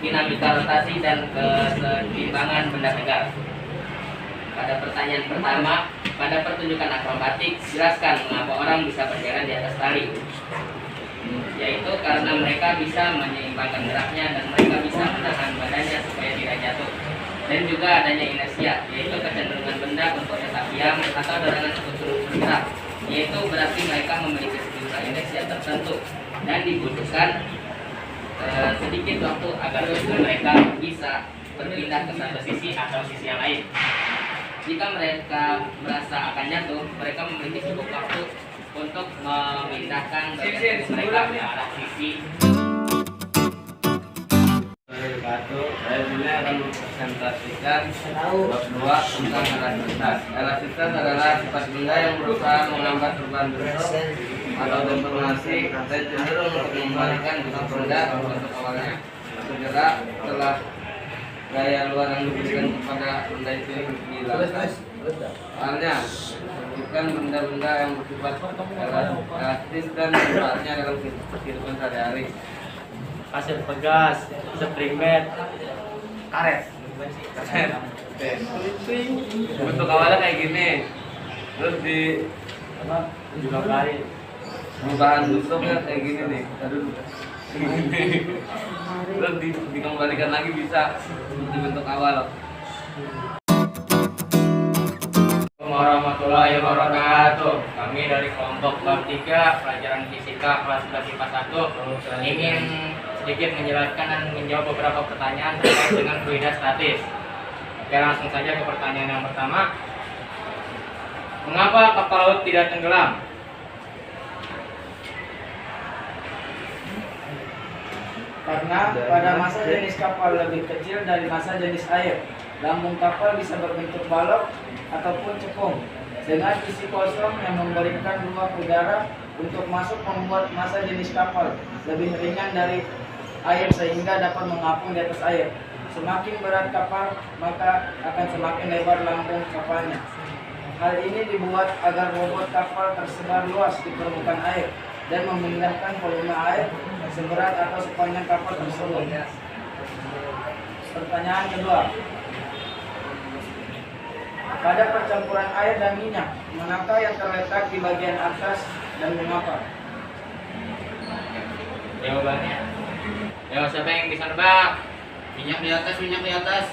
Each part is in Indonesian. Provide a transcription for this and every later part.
Dinamika rotasi dan keseimbangan benda tegar. Pada pertanyaan pertama, pada pertunjukan akrobatik, jelaskan mengapa orang bisa berjalan di atas tali. Yaitu karena mereka bisa menyeimbangkan geraknya dan mereka bisa menahan badannya supaya tidak jatuh. Dan juga adanya inersia, yaitu kecenderungan benda untuk tetap diam atau dorongan untuk terus bergerak. Yaitu berarti mereka memiliki sejumlah inersia tertentu dan dibutuhkan sedikit waktu agar mereka bisa berpindah ke satu sisi atau sisi yang lain. Jika mereka merasa akan jatuh, mereka memiliki cukup waktu untuk memindahkan mereka ke arah sisi. Saya dulu akan mempresentasikan bab 2 tentang elastisitas. Elastisitas adalah sifat benda yang berusaha menghambat perubahan bentuk atau deformasi dan cenderung untuk membalikan bentuk benda bentuk awalnya. Segera setelah gaya luar yang diberikan kepada benda itu dilakukan. Soalnya, bukan benda-benda yang bersifat elastis dan manfaatnya dalam kehidupan sehari-hari. Pasir pegas, spring bed, karet. Bentuk awalnya kayak gini, terus di Juga kali. perubahan bentuknya kayak gini nih. Aduh. Terus dikembalikan lagi bisa di bentuk awal. Assalamualaikum warahmatullahi wabarakatuh. Kami dari kelompok bab 3 pelajaran fisika kelas 11 IPA 1 ingin sedikit menjelaskan dan menjawab beberapa pertanyaan terkait dengan fluida statis. Oke, langsung saja ke pertanyaan yang pertama. Mengapa kapal laut tidak tenggelam? Karena pada masa jenis kapal lebih kecil dari masa jenis air, lambung kapal bisa berbentuk balok ataupun cekung dengan isi kosong yang memberikan ruang udara untuk masuk, membuat massa jenis kapal lebih ringan dari air sehingga dapat mengapung di atas air. Semakin berat kapal, maka akan semakin lebar lambung kapalnya. Hal ini dibuat agar bobot kapal tersebar luas di permukaan air dan memindahkan volume air seberat atau sepanjang kapal tersebut. Pertanyaan kedua. Pada percampuran air dan minyak, manakah yang terletak di bagian atas dan mengapa? Jawabannya, ya siapa yang bisa nebak? Minyak di atas, minyak di atas.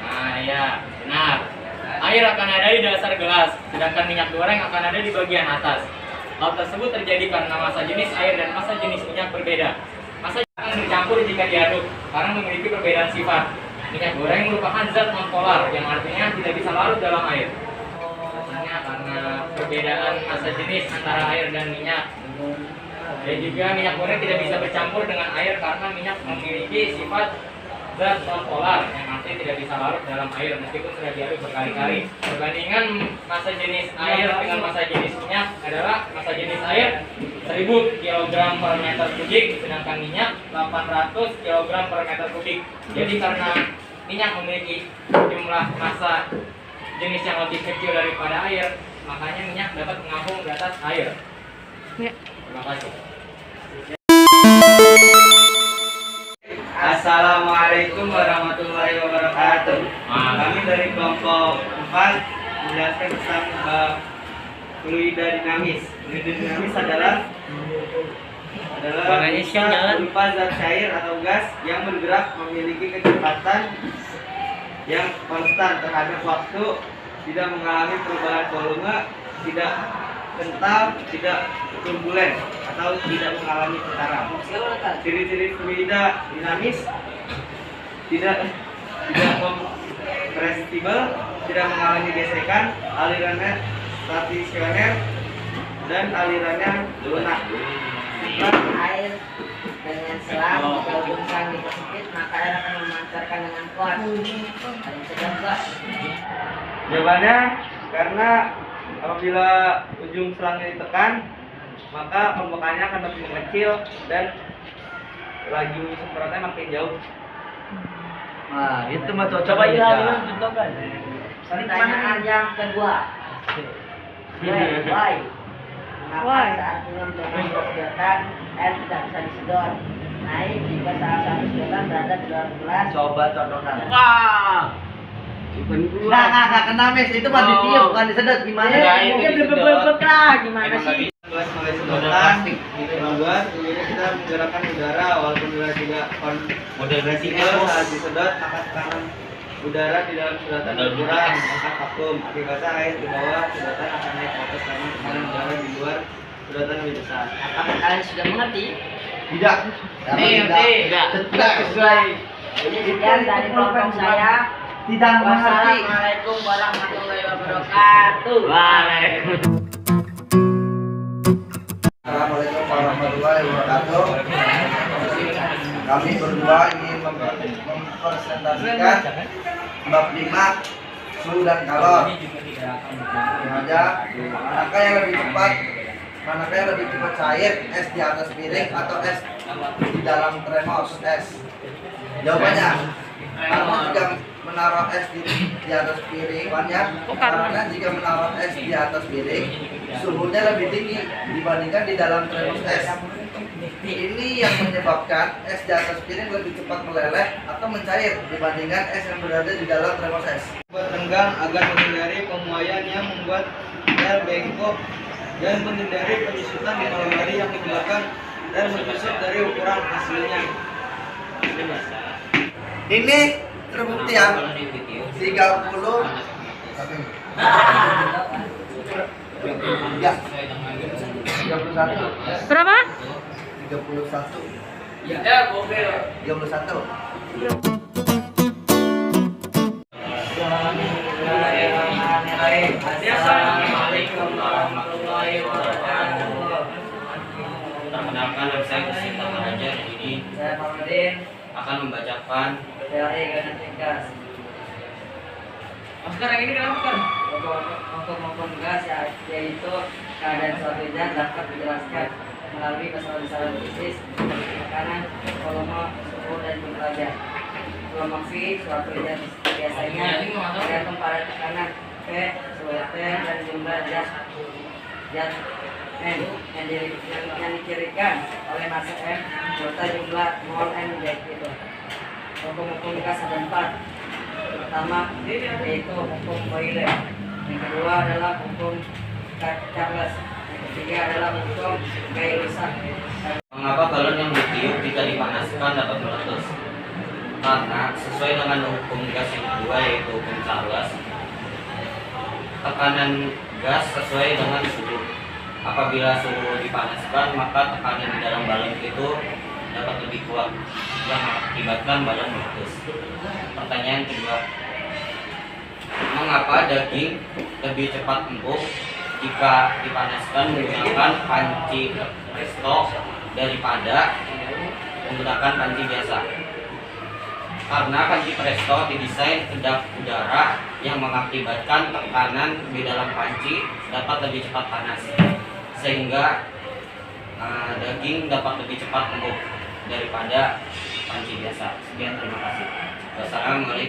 Nah ya, benar. Air akan ada di dasar gelas, sedangkan minyak goreng akan ada di bagian atas. Hal tersebut terjadi karena massa jenis air dan massa jenis minyak berbeda. Massa akan bercampur jika diaduk karena memiliki perbedaan sifat. Minyak goreng merupakan zat nonpolar yang artinya tidak bisa larut dalam air. Artinya karena perbedaan massa jenis antara air dan minyak. Dan juga minyak goreng tidak bisa bercampur dengan air karena minyak memiliki sifat zat nonpolar yang artinya tidak bisa larut dalam air meskipun sudah diaduk berkali-kali. Perbandingan massa jenis air dengan massa jenis minyak adalah massa jenis air 1000 kg per meter kubik, sedangkan minyak 800 kg per meter kubik. Jadi karena minyak memiliki jumlah massa jenis yang lebih kecil daripada air, makanya minyak dapat mengapung di atas air. Terima kasih. Assalamualaikum warahmatullahi wabarakatuh. Kami dari kelompok 4 menjelaskan tentang fluida dinamis. Fluida dinamis adalah berupa zat cair atau gas yang bergerak memiliki kecepatan yang konstan terhadap waktu, tidak mengalami perubahan volume, tidak kental, tidak turbulen atau tidak mengalami tekanan. Ciri-ciri fluida dinamis tidak kompresibel, tidak mengalami gesekan, alirannya stasioner dan alirannya lunak. Air dengan selang digabungkan dipersempit, maka air akan memancarkan dengan kuat. Ada sedang Pak? Jawabannya karena apabila ujung selangnya ditekan, maka pembekaannya akan lebih mengecil dan laju semprotnya makin jauh. Nah, itu mah cocok. Coba ya. contohkan. Pertanyaan yang kedua. Why? Mengapa saat belum dikatakan air tidak bisa disedot. Naik jika salah satu sedotan berada di dalam gelas. Coba contohkan. Wah. Nggak kena mes, itu mah ditiup bukan disedot gimana? Enggak, ini Mungkin disedot. bebek lah gimana Emang sih? Gelas mulai Model sedotan. plastik. Kedua, ini kita menggerakkan udara walaupun udara tidak Model konsisten saat disedot, maka tekanan udara di dalam sedotan berkurang, maka vakum. Akibatnya air di bawah sedotan akan naik ke atas karena tekanan udara di luar sedotan lebih besar. Apakah kalian sudah mengerti? Tidak. Tidak. Tidak sesuai. Jadi sekian dari kelompok saya. Tidak mengerti. Wassalamualaikum warahmatullahi wabarakatuh. Waalaikumsalam. Assalamualaikum warahmatullahi wabarakatuh. Kami berdua ingin mempresentasikan bab 5 suhu dan kalor. Sengaja manakah yang lebih cepat, manakah yang lebih cepat cair, es di atas piring atau es di dalam termos es? Jawabannya, karena jika menaruh es di atas piring banyak, karena jika menaruh es di atas piring suhunya lebih tinggi dibandingkan di dalam termos es. Ini yang menyebabkan es di atas piring lebih cepat meleleh atau mencair dibandingkan es yang berada di dalam termos es. Buat renggang agar menghindari pemuaian yang membuat air bengkok dan menghindari penyusutan di malam hari yang menyebabkan air menyusut dari ukuran aslinya. Ini terbukti ya 30 ya 31 Berapa? 31 Ya, mobil. 31 Assalamualaikum warahmatullahi wabarakatuh. Perkenalkan nama saya Gusti Tamaraja dan ini Saya Muhammadin akan membacakan. dari Gas. Sekarang ini kenapa kan? Hukum gas yaitu keadaan suatu zat dapat dijelaskan melalui besaran fisik tekanan, volume, suhu dan jumlah zat. Gelombang V suatu zat biasanya tergantung pada tekanan P, suhu T dan jumlah zat N yang dicirikan oleh massa M serta jumlah mol N itu. Hukum gas ada 4. Pertama yaitu hukum Boyle. Yang kedua adalah hukum Charles. Yang ketiga adalah hukum Gay-Lussac. Mengapa balon yang ditiup jika dipanaskan dapat meletus? Karena sesuai dengan hukum gas yang kedua yaitu hukum Charles, tekanan gas sesuai dengan suhu. Apabila suhu dipanaskan, maka tekanan di dalam balon itu dapat lebih kuat yang mengakibatkan balon meletus. Pertanyaan kedua, mengapa daging lebih cepat empuk jika dipanaskan menggunakan panci presto daripada menggunakan panci biasa? Karena panci presto didesain kedap udara yang mengakibatkan tekanan di dalam panci dapat lebih cepat panas, sehingga daging dapat lebih cepat empuk daripada panci biasa. Sekian, terima kasih. Wassalamualaikum.